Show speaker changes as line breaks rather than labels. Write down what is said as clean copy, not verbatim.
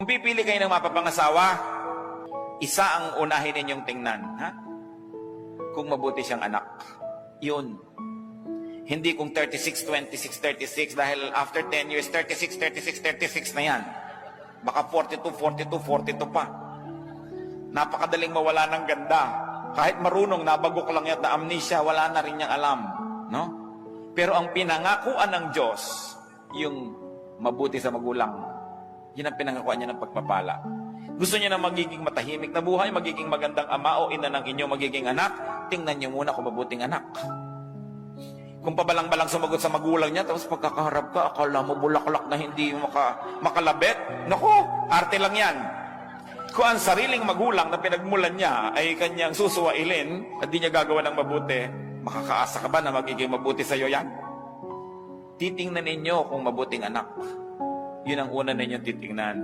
Kung pipili kayo ng mapapangasawa, isa ang unahin ninyong tingnan, ha? Kung mabuti siyang anak. Yun. Hindi kung 36, 26, 36, dahil after 10 years, 36, 36, 36 na yan. Baka 42, 42, 42 pa. Napakadaling mawala ng ganda. Kahit marunong, nabagok lang yan na amnesia, wala na rin niyang alam. No? Pero ang pinangakuan ng Diyos, yung mabuti sa magulang, yun ang pinangakuan niya ng pagpapala. Gusto niya na magiging matahimik na buhay, magiging magandang ama o ina ng inyong magiging anak, tingnan niyo muna kung mabuting anak. Kung pabalang-balang sumagot sa magulang niya, tapos pagkakaharap ka, akala mo bulaklak na hindi makalabit, naku, arte lang yan. Kung ang sariling magulang na pinagmulan niya ay kanyang susuwailin at di niya gagawa ng mabuti, makakaasa ka ba na magiging mabuti sa iyo yan? Titingnan ninyo kung mabuting anak. Yun ang una ninyong titingnan.